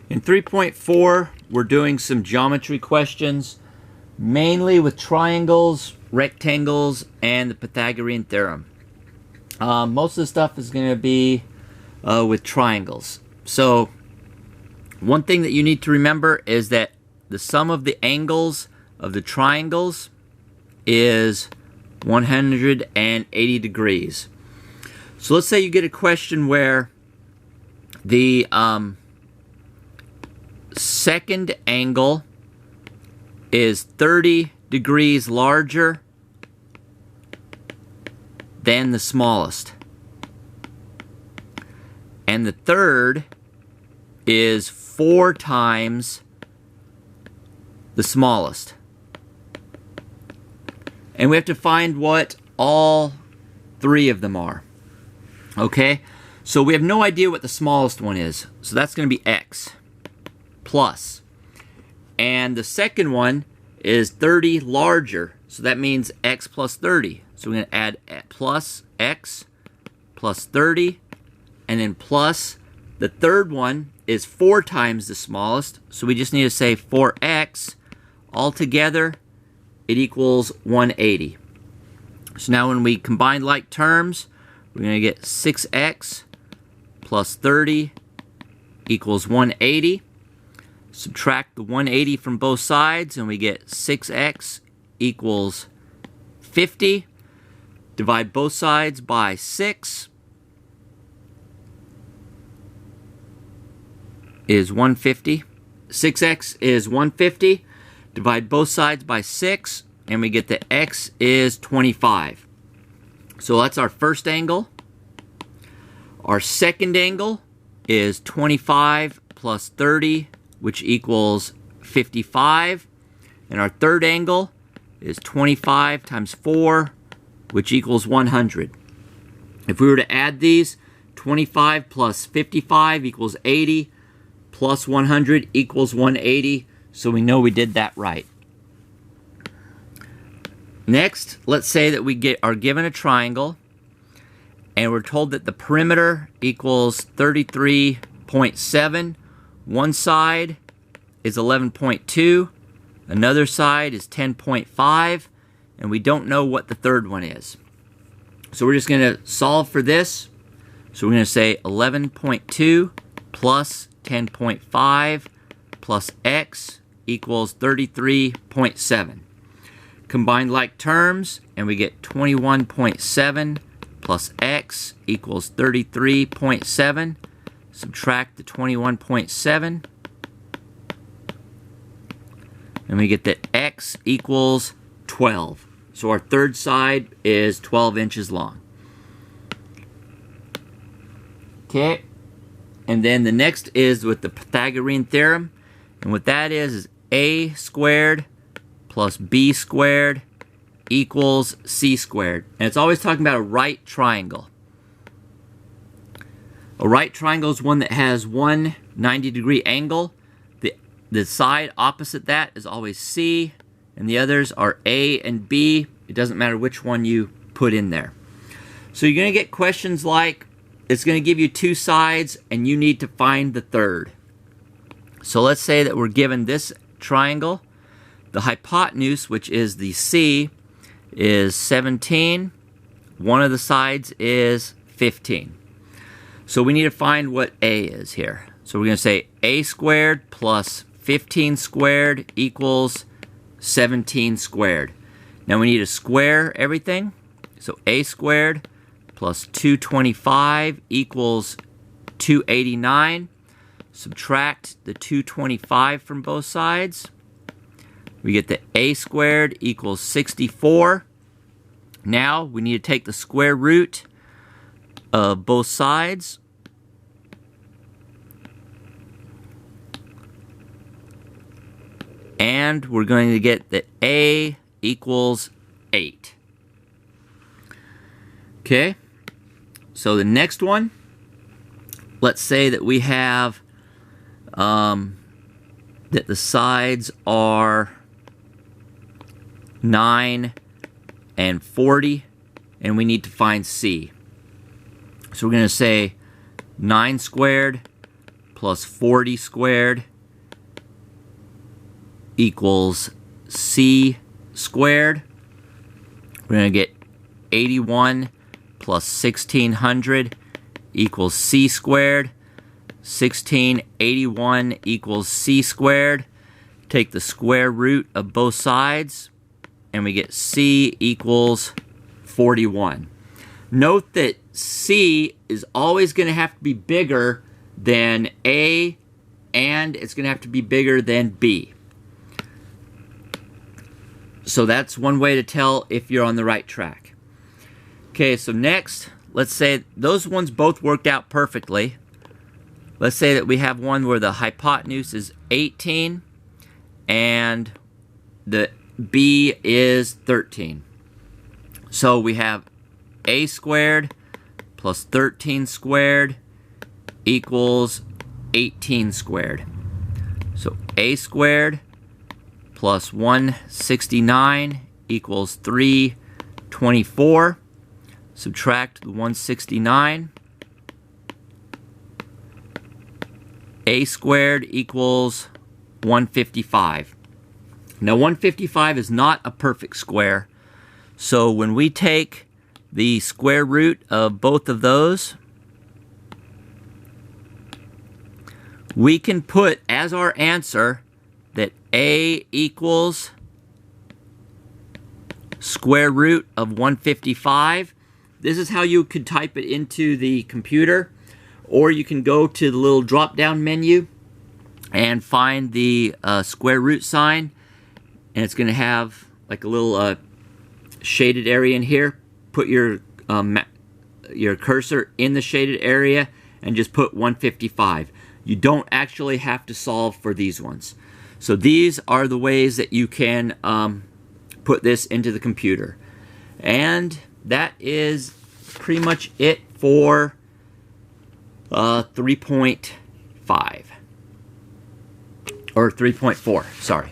In 3.4, we're doing some geometry questions, mainly with triangles, rectangles, and the Pythagorean theorem. Most of the stuff is going to be with triangles. So, one thing that you need to remember is that the sum of the angles of the triangles is 180 degrees. So let's say you get a question where the second angle is 30 degrees larger than the smallest, and the third is 4 times the smallest. And we have to find what all 3 of them are. Okay? So we have no idea what the smallest one is. So that's going to be x plus. And the second one is 30 larger. So that means x plus 30. So we're going to add plus x plus 30. And then plus the third one is 4 times the smallest. So we just need to say 4x. Altogether, it equals 180. So now when we combine like terms, we're going to get 6x plus 30 equals 180. Subtract the 180 from both sides, and we get 6x equals 50. Divide both sides by 6 is 150. 6x is 150. Divide both sides by 6, and we get that x is 25. So that's our first angle. Our second angle is 25 plus 30, which equals 55. And our third angle is 25 times 4, which equals 100. If we were to add these, 25 plus 55 equals 80, plus 100 equals 180. So we know we did that right. Next, let's say that we are given a triangle, and we're told that the perimeter equals 33.7. One side is 11.2, another side is 10.5, and we don't know what the third one is. So we're just going to solve for this. So we're going to say 11.2 plus 10.5 plus x equals 33.7. Combine like terms, and we get 21.7 plus x equals 33.7. Subtract the 21.7, and we get that x equals 12. So our third side is 12 inches long. Okay, and then the next is with the Pythagorean theorem, and what that is a squared plus b squared equals c squared. And it's always talking about a right triangle. A right triangle is one that has one 90-degree angle. The side opposite that is always c, and the others are a and b. It doesn't matter which one you put in there. So you're going to get questions like, it's going to give you 2 sides, and you need to find the third. So let's say that we're given this triangle. The hypotenuse, which is the c, is 17. One of the sides is 15. So we need to find what a is here. So we're going to say a squared plus 15 squared equals 17 squared. Now we need to square everything. So a squared plus 225 equals 289. Subtract the 225 from both sides. We get that a squared equals 64. Now we need to take the square root of both sides. And we're going to get that a equals 8. Okay, so the next one, let's say that we have that the sides are 9 and 40, and we need to find c. So we're going to say 9 squared plus 40 squared equals c squared. We're going to get 81 plus 1600 equals c squared. 1681 equals c squared. Take the square root of both sides, and we get c equals 41. Note that c is always going to have to be bigger than a, and it's going to have to be bigger than b. So that's one way to tell if you're on the right track. Okay, so next, let's say those ones both worked out perfectly. Let's say that we have one where the hypotenuse is 18 and the b is 13. So we have a squared plus 13 squared equals 18 squared. So a squared plus 169 equals 324. Subtract the 169. A squared equals 155. Now 155 is not a perfect square, so when we take the square root of both of those, we can put as our answer that a equals square root of 155. This is how you could type it into the computer, or you can go to the little drop down menu and find the square root sign, and it's going to have like a little shaded area in here. Put your cursor in the shaded area and just put 155. You don't actually have to solve for these ones. So these are the ways that you can put this into the computer. And that is pretty much it for 3.5. Or 3.4, sorry.